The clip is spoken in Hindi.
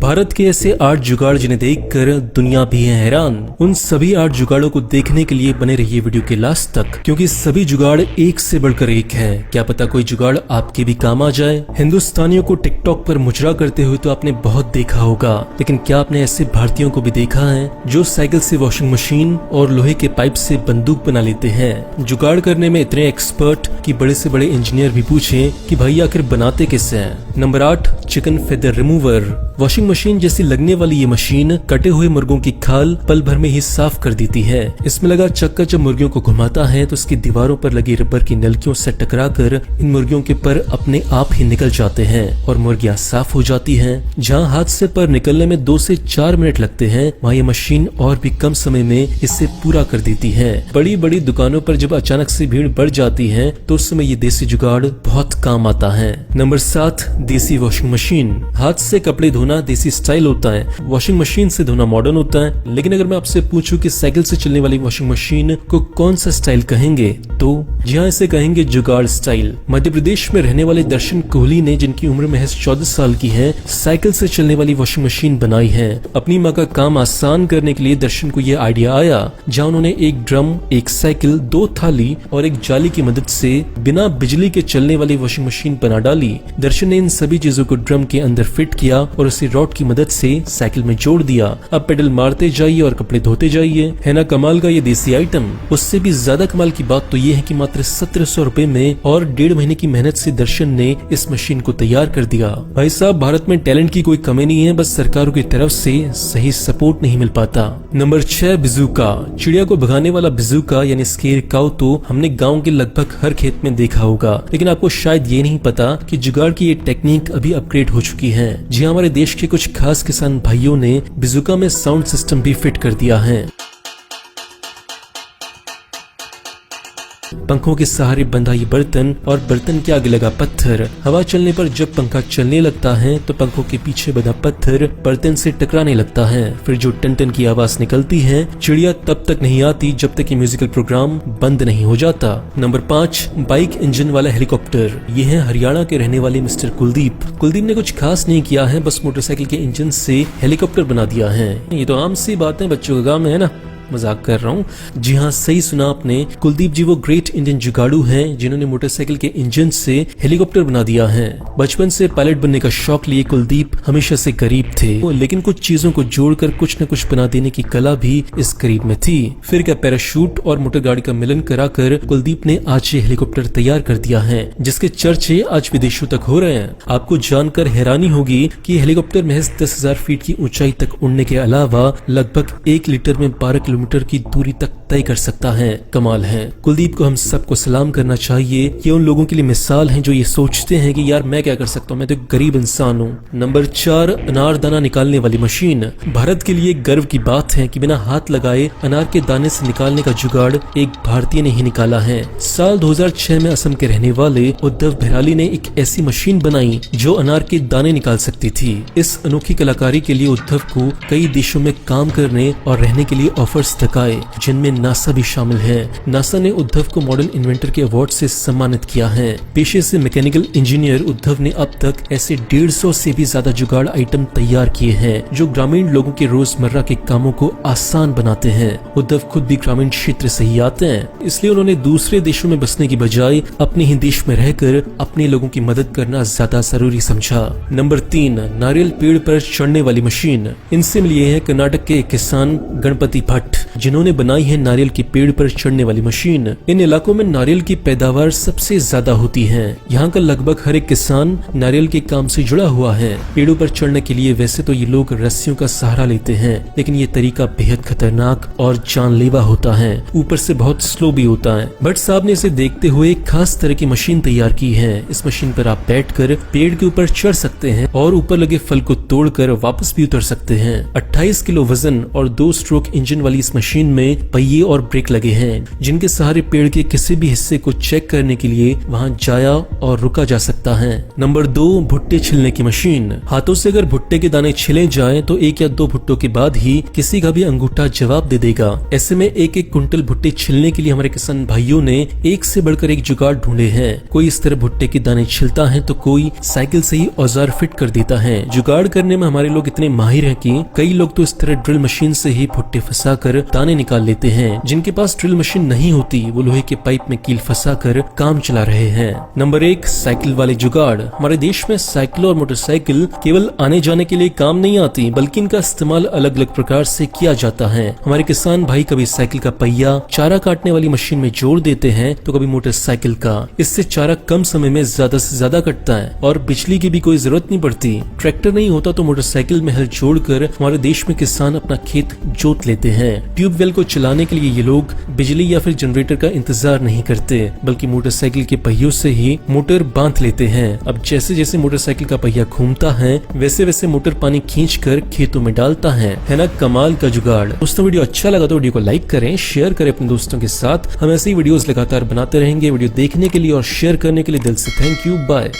भारत के ऐसे 8 जुगाड़ जिन्हें देखकर दुनिया भी है हैरान। उन सभी 8 जुगाड़ों को देखने के लिए बने रहिए वीडियो के लास्ट तक, क्योंकि सभी जुगाड़ एक से बढ़कर एक है। क्या पता कोई जुगाड़ आपके भी काम आ जाए। हिंदुस्तानियों को टिकटॉक पर मुजरा करते हुए तो आपने बहुत देखा होगा, लेकिन क्या आपने ऐसे भारतीयों को भी देखा है जो साइकिल से वॉशिंग मशीन और लोहे के पाइप से बंदूक बना लेते हैं। जुगाड़ करने में इतने एक्सपर्ट कि बड़े से बड़े इंजीनियर भी पूछें कि भाई आखिर बनाते किससे हैं। Number 8, chicken feather remover. Washing machine जैसी लगने वाली ये मशीन कटे हुए मुर्गों की खाल पल भर में ही साफ कर देती है। इसमें लगा चक्का जब मुर्गियों को घुमाता है तो इसकी दीवारों पर लगी रबर की नलकियों से टकराकर इन मुर्गियों के पर अपने आप ही निकल जाते हैं और मुर्गियां साफ हो जाती हैं। जहां हाथ से पर निकलने में 2 से 4 मिनट लगते हैं, वहाँ ये मशीन और भी कम समय में इससे पूरा कर देती है। बड़ी बड़ी दुकानों पर जब अचानक से भीड़ बढ़ जाती है तो उस समय ये देसी जुगाड़ बहुत काम आता है। नंबर 7, देसी वॉशिंग मशीन। हाथ से कपड़े धोना देसी स्टाइल होता है, वॉशिंग मशीन से धोना मॉडर्न होता है। लेकिन अगर मैं आपसे पूछूं कि साइकिल से चलने वाली वॉशिंग मशीन को कौन सा स्टाइल कहेंगे, तो जी हाँ, इसे कहेंगे जुगाड़ स्टाइल। मध्य प्रदेश में रहने वाले दर्शन कोहली ने, जिनकी उम्र महज 14 साल की है, साइकिल से चलने वाली वॉशिंग मशीन बनाई है। अपनी माँ का काम आसान करने के लिए दर्शन को यह आइडिया आया, जहाँ उन्होंने एक ड्रम, एक साइकिल, 2 थाली और एक जाली की मदद से बिना बिजली के चलने वाली वॉशिंग मशीन बना डाली। दर्शन ने इन सभी चीजों को ड्रम के अंदर फिट किया और उसे रॉड की मदद से साइकिल में जोड़ दिया। अब पेडल मारते जाइए और कपड़े धोते जाइए। है ना कमाल का ये देसी आइटम। उससे भी ज्यादा कमाल की बात तो ये है कि मात्र 1700 रुपए में और 1.5 महीने की मेहनत से दर्शन ने इस मशीन को तैयार कर दिया। भाई साहब, भारत में टैलेंट की कोई कमी नहीं है, बस सरकारों की तरफ से सही सपोर्ट नहीं मिल पाता। नंबर 6, बिजूका। चिड़िया को भगाने वाला बिजूका यानी स्केर काउ तो हमने गाँव के लगभग हर खेत में देखा होगा, लेकिन आपको शायद ये नहीं पता कि जुगाड़ की ये टेक्निक अभी अपग्रेड हो चुकी है। जी हमारे देश के कुछ खास किसान भाइयों ने बिजुका में साउंड सिस्टम भी फिट कर दिया है। पंखों के सहारे बंधा ये बर्तन और बर्तन के आगे लगा पत्थर। हवा चलने पर जब पंखा चलने लगता है तो पंखों के पीछे बंधा पत्थर बर्तन से टकराने लगता है। फिर जो टन टन की आवाज निकलती है, चिड़िया तब तक नहीं आती जब तक ये म्यूजिकल प्रोग्राम बंद नहीं हो जाता। नंबर 5, बाइक इंजन वाला हेलीकॉप्टर। ये है हरियाणा के रहने वाले मिस्टर कुलदीप। कुलदीप ने कुछ खास नहीं किया है, बस मोटरसाइकिल के इंजन से हेलीकॉप्टर बना दिया है। ये तो आम सी बात है, बच्चों का काम है ना। मजाक कर रहा हूँ। जी हाँ, सही सुना आपने। कुलदीप जी वो ग्रेट इंडियन जुगाड़ू हैं जिन्होंने मोटरसाइकिल के इंजन से हेलीकॉप्टर बना दिया है। बचपन से पायलट बनने का शौक लिए कुलदीप हमेशा से गरीब थे, लेकिन कुछ चीजों को जोड़कर कुछ न कुछ बना देने की कला भी इस गरीब में थी। फिर क्या पैराशूट और मोटर गाड़ी का मिलन कराकर कुलदीप ने आज ये हेलीकॉप्टर तैयार कर दिया है, जिसके चर्चे आज विदेशों तक हो रहे हैं। आपको जानकर हैरानी होगी कि हेलीकॉप्टर महज 10,000 फीट की ऊंचाई तक उड़ने के अलावा लगभग 1 लीटर में 12 किलोमीटर की दूरी तक तय कर सकता है। कमाल है। कुलदीप को हम सबको सलाम करना चाहिए। ये उन लोगों के लिए मिसाल हैं जो ये सोचते हैं कि यार मैं क्या कर सकता हूँ, मैं तो एक गरीब इंसान हूँ। नंबर 4, अनार दाना निकालने वाली मशीन। भारत के लिए गर्व की बात है कि बिना हाथ लगाए अनार के दाने से निकालने का जुगाड़ एक भारतीय ने ही निकाला है। साल 2006 में असम के रहने वाले उद्धव भैराली ने एक ऐसी मशीन बनाई जो अनार के दाने निकाल सकती थी। इस अनोखी कलाकारी के लिए उद्धव को कई देशों में काम करने और रहने के लिए ऑफर्स तक आए, जिनमें नासा भी शामिल है। नासा ने उद्धव को मॉडर्न इन्वेंटर के अवार्ड से सम्मानित किया है। पेशे से मैकेनिकल इंजीनियर उद्धव ने अब तक ऐसे 150 से भी ज्यादा जुगाड़ आइटम तैयार किए हैं जो ग्रामीण लोगों के रोजमर्रा के कामों को आसान बनाते हैं। उद्धव खुद भी ग्रामीण क्षेत्र से ही आते हैं, इसलिए उन्होंने दूसरे देशों में बसने की बजाय अपने ही देश में रहकर अपने लोगों की मदद करना ज्यादा जरूरी समझा। नंबर 3, नारियल पेड़ पर चढ़ने वाली मशीन। इनसे मिली है कर्नाटक के किसान गणपति भट्ट, जिन्होंने बनाई है नारियल के पेड़ पर चढ़ने वाली मशीन। इन इलाकों में नारियल की पैदावार सबसे ज्यादा होती है। यहाँ का लगभग हर एक किसान नारियल के काम से जुड़ा हुआ है। पेड़ों पर चढ़ने के लिए वैसे तो ये लोग रस्सियों का सहारा लेते हैं, लेकिन ये तरीका बेहद खतरनाक और जानलेवा होता है, ऊपर से बहुत स्लो भी होता है। भट्ट साहब ने इसे देखते हुए एक खास तरह की मशीन तैयार की है। इस मशीन पर आप बैठकर पेड़ के ऊपर चढ़ सकते हैं और ऊपर लगे फल को तोड़कर वापस भी उतर सकते हैं। 28 किलो वजन और 2 स्ट्रोक इंजन वाली इस मशीन में पहिए और ब्रेक लगे हैं जिनके सहारे पेड़ के किसी भी हिस्से को चेक करने के लिए वहां जाया और रुका जा सकता है। नंबर 2, भुट्टे छिलने की मशीन। हाथों से अगर भुट्टे के दाने छिले जाएं तो 1 या 2 भुट्टों के बाद ही किसी का भी अंगूठा जवाब दे देगा। ऐसे में 1-1 कुंटल भुट्टे छिलने के लिए हमारे किसान भाइयों ने एक से बढ़कर एक जुगाड़ ढूंढे हैं। कोई इस तरह भुट्टे के दाने छिलता है तो कोई साइकिल से ही औजार फिट कर देता है। जुगाड़ करने में हमारे लोग इतने माहिर हैं कि कई लोग तो इस तरह ड्रिल मशीन से ही भुट्टे फंसाकर दाने निकाल लेते हैं। जिनके पास ड्रिल मशीन नहीं होती वो लोहे के पाइप में कील फंसाकर काम चला रहे हैं। नंबर 1, साइकिल वाले जुगाड़। हमारे देश में साइकिल और मोटरसाइकिल केवल आने जाने के लिए काम नहीं आती बल्कि इनका इस्तेमाल अलग अलग प्रकार से किया जाता है। हमारे किसान भाई कभी साइकिल का पहिया चारा काटने वाली मशीन में जोड़ देते हैं तो कभी मोटरसाइकिल का। इससे चारा कम समय में ज्यादा से ज्यादा कटता है और बिजली की भी कोई जरूरत नहीं पड़ती। ट्रैक्टर नहीं होता तो मोटरसाइकिल में हल जोड़कर हमारे देश में किसान अपना खेत जोत लेते हैं। ट्यूबवेल को चलाने के लिए ये लोग बिजली या फिर जनरेटर का इंतजार नहीं करते बल्कि मोटरसाइकिल के पहियों से ही मोटर बांध लेते हैं। अब जैसे जैसे मोटरसाइकिल का पहिया घूमता है वैसे वैसे मोटर पानी खींचकर खेतों में डालता है ना कमाल का जुगाड़। दोस्तों वीडियो अच्छा लगा तो वीडियो को लाइक करें, शेयर करें अपने दोस्तों के साथ। हम ऐसे ही वीडियोस लगातार बनाते रहेंगे। वीडियो देखने के लिए और शेयर करने के लिए दिल से थैंक यू। बाय।